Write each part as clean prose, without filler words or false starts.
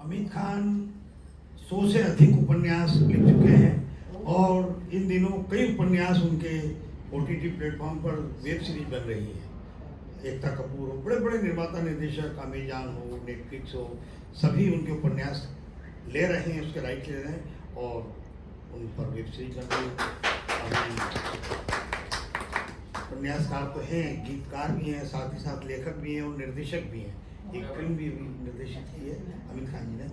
अमित खान 100 से अधिक उपन्यास लिख चुके हैं और इन दिनों कई उपन्यास उनके OTT प्लेटफॉर्म पर वेब सीरीज बन रही है। एकता कपूर हो, बड़े बड़े निर्माता निर्देशक अमेजान हो, नेटफ्लिक्स हो, सभी उनके उपन्यास ले रहे हैं, उसके राइट ले रहे हैं और उन पर वेब सीरीज बन रही है। उपन्यासकार तो हैं, गीतकार भी हैं, साथ ही साथ लेखक भी हैं और निर्देशक भी हैं। एक फिल्म भी निर्देशित की है अमित खान जी ने।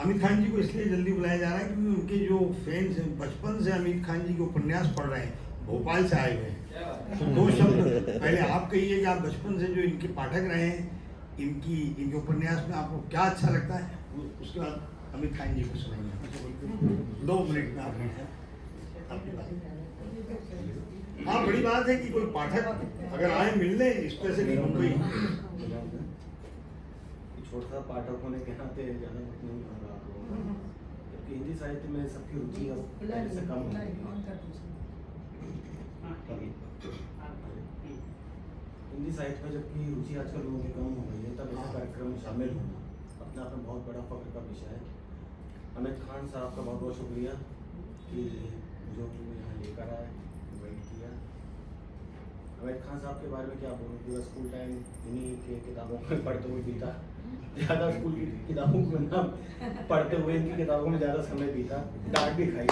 अमित खान जी को इसलिए जल्दी बुलाया जा रहा है क्योंकि उनके जो फैंस हैं बचपन से अमित खान जी के उपन्यास पढ़ रहे हैं, भोपाल से आए हुए हैं। तो 2 शब्द पहले आप कहिए कि आप बचपन से जो इनके पाठक रहे हैं, इनके उपन्यास में आपको क्या अच्छा लगता है, उसके बाद अमित खान जी को सुनाइए। 2 मिनट में आप अपनी बात। हाँ, बड़ी बात है कि कोई पाठक अगर आए मिलने स्पेशली मुंबई, छोटा पाठकों ने कहना थे जाना नहीं पड़ रहा आपको, जबकि हिंदी साहित्य में सबकी रुचि पहले से कम है। हिंदी साहित्य में जबकि रुचि आजकल लोगों की कम हो गई है, तब ऐसे कार्यक्रम में शामिल होना अपने आप में बहुत बड़ा फख्र का विषय है। अमित खान साहब का बहुत बहुत शुक्रिया कि जो यहाँ लेकर आए, इन्वाइट किया। अमित खान साहब के बारे में क्या बोलूँ, पूरा स्कूल टाइम इन्हीं के किताबों में पढ़ते हुए बीता। ज़्यादा स्कूल की किताबों को ना पढ़ते हुए इनकी किताबों में ज़्यादा समय बीता, डांट भी खाई।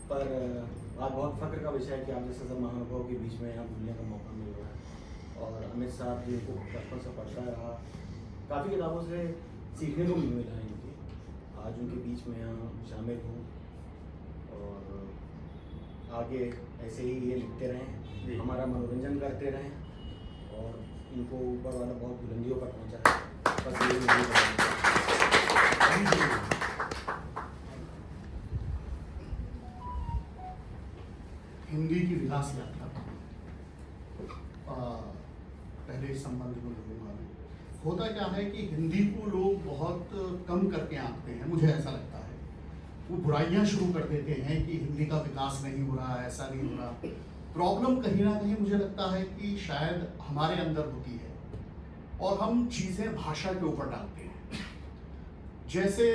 पर आज बहुत फख्र का विषय है कि आप जैसे सब महानुभाव के बीच में यहाँ मिलने का मौका मिल रहा है। और अमित साहब जी को बचपन से पढ़ता रहा, काफ़ी किताबों से सीखने को भी मिला है इनकी। आज उनके बीच में यहाँ शामिल हूँ और आगे ऐसे ही ये लिखते रहें, हमारा मनोरंजन करते रहें और इनको ऊपर वाला बहुत बुलंदियों पर पहुँचा है। बस ये हिंदी की विकास यात्रा पहले इस संबंध में बोलूँगा मैं। होता क्या है कि हिंदी को लोग बहुत कम करके आंकते हैं, मुझे ऐसा लगता है। वो बुराइयां शुरू कर देते हैं कि हिंदी का विकास नहीं हो रहा, ऐसा नहीं हो रहा। प्रॉब्लम कहीं ना कहीं मुझे लगता है कि शायद हमारे अंदर होती है और हम चीज़ें भाषा के ऊपर डालते हैं। जैसे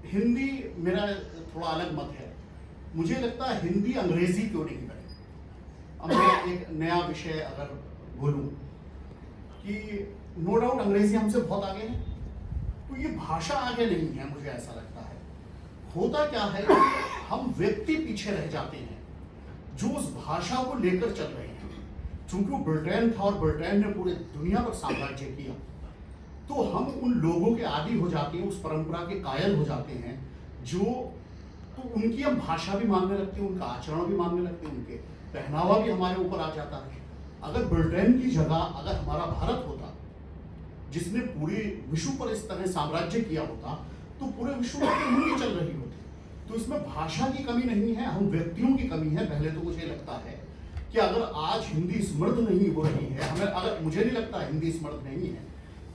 हिंदी, मेरा थोड़ा अलग मत है, मुझे लगता है हिंदी अंग्रेजी क्यों नहीं बने। अब मैं एक नया विषय अगर बोलूं कि नो डाउट अंग्रेजी हमसे बहुत आगे है, तो ये भाषा आगे नहीं है, मुझे ऐसा लगता है। होता क्या है कि हम व्यक्ति पीछे रह जाते हैं जो उस भाषा को लेकर चल रहे हैं। चूंकि वो ब्रिटेन था और ब्रिटेन ने पूरे दुनिया पर साम्राज्य किया, तो हम उन लोगों के आदी हो जाते हैं, उस परंपरा के कायल हो जाते हैं जो, तो उनकी हम भाषा भी मानने लगते हैं, उनका आचरण भी मानने लगते हैं, उनके पहनावा भी हमारे ऊपर आ जाता है। अगर ब्रिटेन की जगह अगर हमारा भारत होता जिसने पूरे विश्व पर इस तरह साम्राज्य किया होता, तो पूरे विश्व में हिंदी चल रही होती। तो इसमें भाषा की कमी नहीं है, हम व्यक्तियों की कमी है। पहले तो मुझे लगता है कि अगर आज हिंदी समृद्ध नहीं हो रही है, हमें, अगर मुझे नहीं लगता हिंदी समृद्ध नहीं है,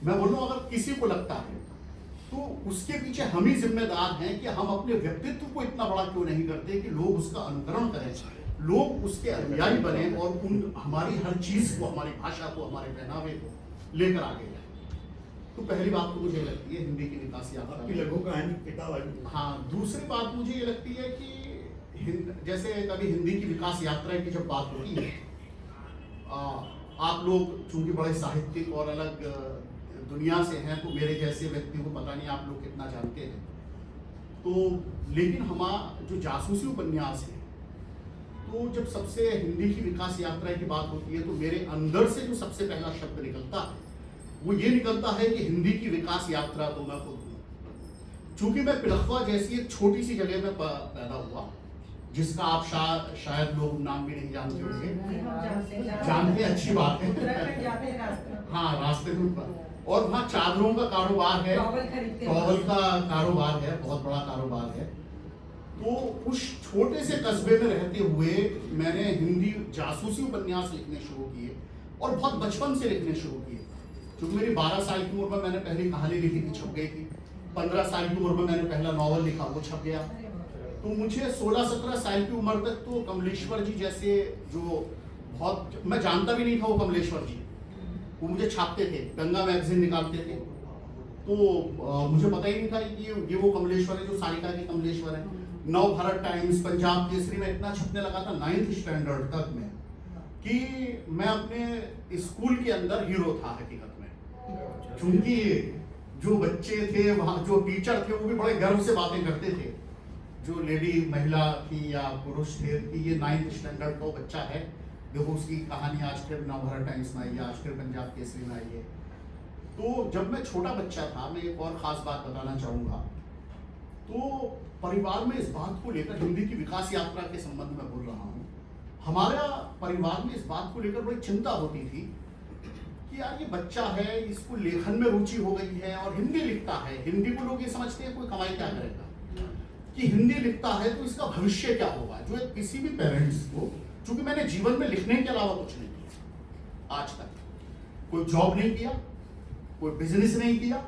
मैं बोलूँ अगर किसी को लगता है तो उसके पीछे हम ही जिम्मेदार हैं कि हम अपने व्यक्तित्व को इतना बड़ा क्यों नहीं करते कि लोग उसका अनुकरण करें, लोग उसके अनुयायी बने और उन हमारी हर चीज को, हमारी भाषा को, हमारे पहनावे को लेकर आगे जाए। तो पहली बात तो मुझे लगती है हिंदी की विकास यात्रा की लघु कहानी पिता वाली। हाँ, दूसरी बात मुझे ये लगती है कि जैसे कभी हिंदी की विकास यात्रा की जब बात होती है, आप लोग चूंकि बड़े साहित्यिक और अलग दुनिया से हैं, तो मेरे जैसे व्यक्ति को पता नहीं आप लोग कितना जानते हैं। तो लेकिन हमारा जो जासूसी उपन्यास है, तो जब सबसे हिंदी की विकास यात्रा की बात होती है, तो मेरे अंदर से जो सबसे पहला शब्द निकलता है वो ये निकलता है कि हिंदी की विकास यात्रा तो मैं खुद हूँ। चूंकि मैं पिलखवा जैसी एक छोटी सी जगह में पैदा हुआ, जिसका आप शायद लोग नाम भी नहीं जानते होंगे। जानते, अच्छी बात है। हाँ, रास्ते में, और वहाँ चादरों का कारोबार है, टॉवल का कारोबार है, बहुत बड़ा कारोबार है। तो उस छोटे से कस्बे में रहते हुए मैंने हिंदी जासूसी उपन्यास लिखने शुरू किए और बहुत बचपन से लिखने शुरू किए। क्योंकि मेरी 12 साल की उम्र में मैंने पहली कहानी लिखी थी, छप गई थी। 15 साल की उम्र में मैंने पहला नॉवल लिखा, वो छप गया। तो मुझे 16-17 साल की उम्र तक तो कमलेश्वर जी जैसे, जो बहुत, मैं जानता भी नहीं था वो कमलेश्वर जी, वो मुझे छापते थे, गंगा मैगजीन निकालते थे। तो मुझे पता ही नहीं था कि ये वो कमलेश्वर है जो सारिका के कमलेश्वर है। नव भारत टाइम्स, पंजाब केसरी में इतना छपने लगा था 9th स्टैंडर्ड तक में कि मैं अपने स्कूल के अंदर हीरो था हकीकत में। क्योंकि जो बच्चे थे वहाँ, जो टीचर थे, वो भी बड़े गर्व से बातें करते थे। जो लेडी महिला थी या पुरुष थे कि ये 9th स्टैंडर्ड का बच्चा है, देखो उसकी कहानी आज फिर नव भारत टाइम्स में आई है, आज फिर पंजाब केसरी में आई है। तो जब मैं छोटा बच्चा था, मैं एक और खास बात बताना चाहूँगा। तो परिवार में इस बात को लेकर, हिंदी की विकास यात्रा के संबंध में बोल रहा हूँ, हमारा परिवार में इस बात को लेकर बड़ी चिंता होती थी कि यार ये बच्चा है, इसको लेखन में रुचि हो गई है और हिंदी लिखता है। हिंदी को लोग ये समझते हैं कोई कमाई क्या करेगा, कि हिंदी लिखता है तो इसका भविष्य क्या होगा। जो किसी भी पेरेंट्स को, चूंकि मैंने जीवन में लिखने के अलावा कुछ नहीं किया आज तक, कोई जॉब नहीं किया, कोई बिजनेस नहीं किया,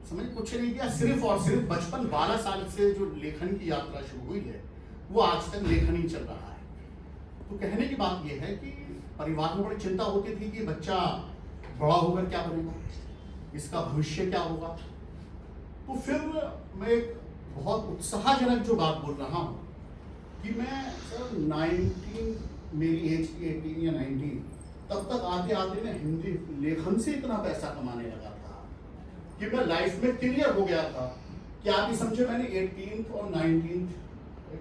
समझ कुछ नहीं किया, सिर्फ और सिर्फ बचपन 12 साल से जो लेखन की यात्रा शुरू हुई है वो आज तक लेखन ही चल रहा है। तो कहने की बात यह है कि परिवार में बड़ी चिंता होती थी कि बच्चा बड़ा होकर क्या बनेगा, इसका भविष्य क्या होगा। तो फिर मैं एक बहुत उत्साहजनक जो बात बोल रहा हूँ कि मैं सर 19, मेरी एज 18 या 19, तब तक आते आते मैं हिंदी लेखन से इतना पैसा कमाने लगा था कि मैं लाइफ में क्लियर हो गया था कि आप ही समझे, मैंने 18th और 19th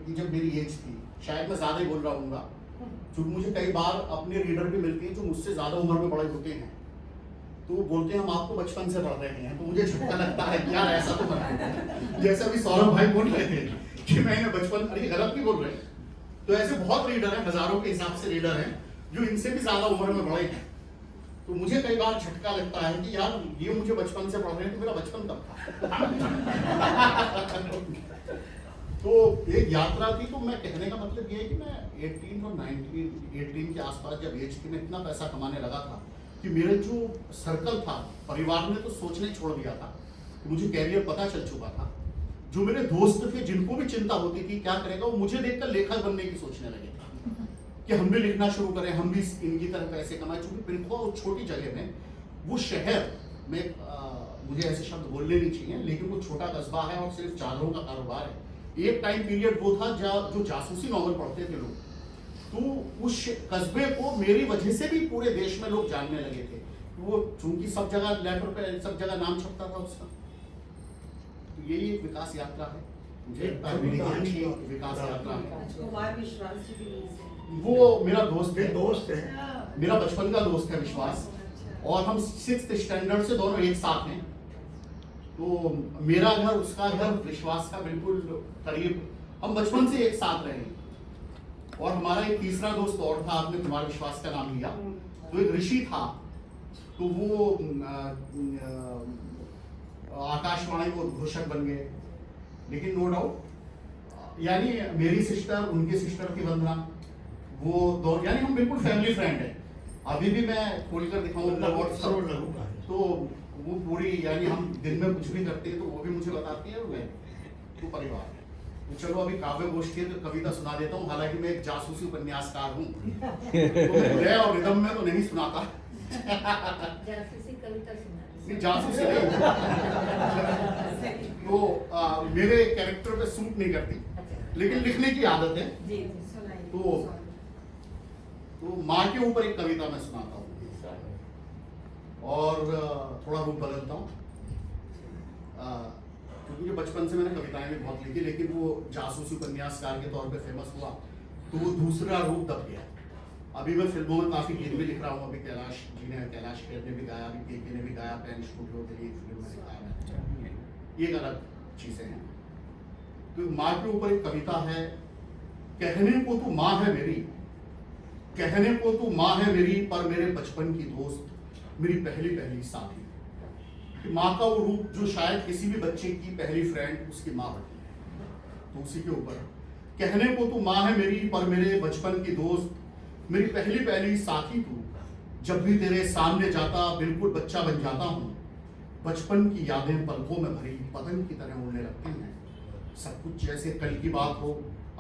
की जब मेरी एज थी, शायद मैं ज़्यादा ही बोल रहा हूँ, क्योंकि मुझे कई बार अपने रीडर भी मिलते हैं जो मुझसे ज़्यादा उम्र में बड़े होते हैं, तो बोलते हैं हम आपको बचपन से पढ़ रहे हैं। तो मुझे झटका लगता है कि यार ऐसा तो बना, जैसे अभी सौरभ भाई बोल रहे थे कि मैंने बचपन, अरे गलत नहीं बोल रहे। तो ऐसे बहुत रीडर हैं, हजारों के हिसाब से रीडर हैं जो इनसे भी ज़्यादा उम्र में बड़े हैं। तो मुझे कई बार झटका लगता है कि यार ये मुझे बचपन से पढ़ रहे हैं, तो मेरा बचपन कब था। तो एक यात्रा थी। तो मैं कहने का मतलब ये है कि मैं 18 और 18 के आसपास जब एज थी, मैं इतना पैसा कमाने लगा था कि मेरे जो सर्कल था, परिवार ने तो सोचने छोड़ दिया था कि मुझे कैरियर पता चल चुका था। जो मेरे दोस्त थे जिनको भी चिंता होती थी क्या करेगा, वो मुझे देखकर लेखक बनने की सोचने लगे कि हम भी लिखना शुरू करें, हम भी इनकी तरह पैसे कमाएं। चूंकि पिलखुआ उस छोटी जगह में, वो शहर में, मुझे ऐसे शब्द बोलने नहीं चाहिए, लेकिन वो छोटा कस्बा है और सिर्फ चादरों का कारोबार है। एक टाइम पीरियड वो था जो जासूसी नॉवल पढ़ते थे लोग, तो उस कस्बे को मेरी वजह से भी पूरे देश में लोग जानने लगे थे। वो चूंकि सब जगह लेटर पे, सब जगह नाम छपता था उसका। तो यही एक विकास यात्रा है, मुझे लगता है मेरी अच्छी विकास यात्रा है। कुमार विश्वास जी भी वो मेरा दोस्त है, है। मेरा बचपन का दोस्त है विश्वास, और हम 6th स्टैंडर्ड से दोनों एक साथ हैं। तो मेरा घर, उसका घर, विश्वास का बिल्कुल करीब, हम बचपन से एक साथ रहे। और हमारा एक तीसरा दोस्त और था, आपने कुमार विश्वास का नाम लिया, तो एक ऋषि था, तो वो आकाशवाणी को उद्घोषक बन गए। लेकिन नो डाउट, यानी मेरी सिस्टर, उनकी सिस्टर थी वंदना, वो दो, यानी हम बिल्कुल फैमिली फ्रेंड है। अभी भी मैं खोलकर दिखाऊंगा व्हाट्सएप, तो वो पूरी, यानी हम दिन में कुछ भी करते हैं तो वो भी मुझे बताती है, मैं तो परिवार है। तो चलो अभी काव्य गोष्ठी है तो कविता सुना देता हूँ। हालांकि मैं एक जासूसी उपन्यासकार हूँ, तो मैं लय और रिदम में तो नहीं सुनाता। जासूसी कविता सुना, जासूसी नहीं। तो मेरे कैरेक्टर पे सूट नहीं करती, लेकिन लिखने की आदत है। जी सुनाइए। तो माँ के ऊपर एक कविता मैं सुनाता हूँ और थोड़ा रूप बदलता हूँ, क्योंकि मुझे बचपन से मैंने कविताएं भी बहुत लिखी, लेकिन वो जासूसी उपन्यासकार के तौर पे फेमस हुआ तो वो दूसरा रूप दब गया। अभी मैं फिल्मों में काफ़ी गीत भी लिख रहा हूँ। अभी कैलाश जी ने, कैलाश खेर ने भी गाया, अभी के ने भी गाया, पैन स्टूडियो के लिए फिल्म में गाया। ये एक अलग चीज़ें हैं। तो माँ के ऊपर एक कविता है, कहने को तू माँ है मेरी, कहने को तू माँ है मेरी, पर मेरे बचपन की दोस्त, मेरी पहली साथी। कि माँ का वो रूप जो शायद किसी भी बच्चे की पहली फ्रेंड उसकी माँ होती है, तो उसी के ऊपर कहने को तू माँ है मेरी, पर मेरे बचपन की दोस्त, मेरी पहली साथी तू। जब भी तेरे सामने जाता बिल्कुल बच्चा बन जाता हूँ, बचपन की यादें पलकों में भरी पतंग की तरह उड़ने लगती हैं। सब कुछ जैसे कल की बात हो,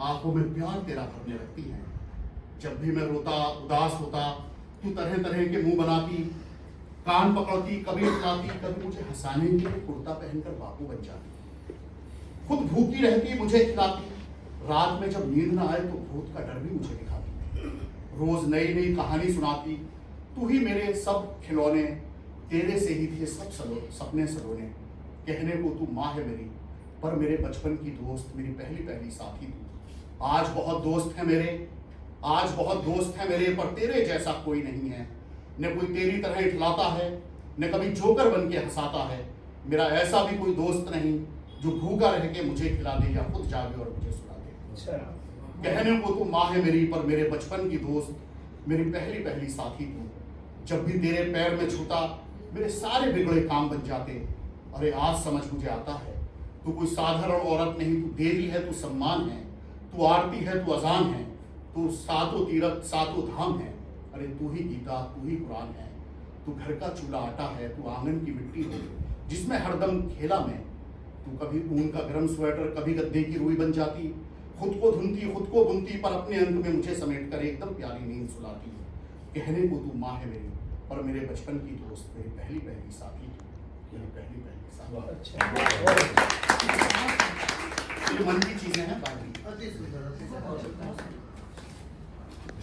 आंखों में प्यार तेरा भरने लगती हैं। जब भी मैं रोता उदास होता, तू तरह तरह के मुंह बनाती, कान पकड़ती, कभी उठाती, कभी मुझे हंसाने के लिए कुर्ता पहनकर बापू बन जाती, खुद भूखी रहती, मुझे खिलाती, रात में जब नींद ना आए तो भूत का डर भी मुझे दिखाती, रोज नई नई कहानी सुनाती, तू ही मेरे सब खिलौने, तेरे से ही थे सब सपने सलोने, कहने को तू माँ है मेरी पर मेरे बचपन की दोस्त, मेरी पहली पहली साथी तू। आज बहुत दोस्त है मेरे, आज बहुत दोस्त है मेरे, पर तेरे जैसा कोई नहीं है, न कोई तेरी तरह इठलाता है, न कभी जोकर बन के हंसाता है, मेरा ऐसा भी कोई दोस्त नहीं जो भूखा रह के मुझे खिला दे या खुद जागे और मुझे सुला दे। कहने को तू माँ है मेरी पर मेरे बचपन की दोस्त, मेरी पहली पहली साथी तू। जब भी तेरे पैर में छूता मेरे सारे बिगड़े काम बन जाते। अरे आज समझ मुझे आता है, तू कोई साधारण औरत नहीं, तू देवी है, तू सम्मान है, तू आरती है, तू अजान है, तू सातों तीर्थ सातों धाम है। अरे तू ही गीता, तू ही कुरान है, तू घर का चूल्हा आटा है, तू आंगन की मिट्टी है जिसमें हरदम खेला मैं। तू कभी ऊन का गर्म स्वेटर, कभी गद्दे की रुई बन जाती, खुद को धुनती, खुद को बुनती, पर अपने अंग में मुझे समेट कर एकदम प्यारी नींद सुलाती। कहने को तू माँ है मेरी पर मेरे बचपन की दोस्त, मेरी पहली पहली साथी, मेरी पहली पहली साथी। ये मन की चीजें हैं बाकी।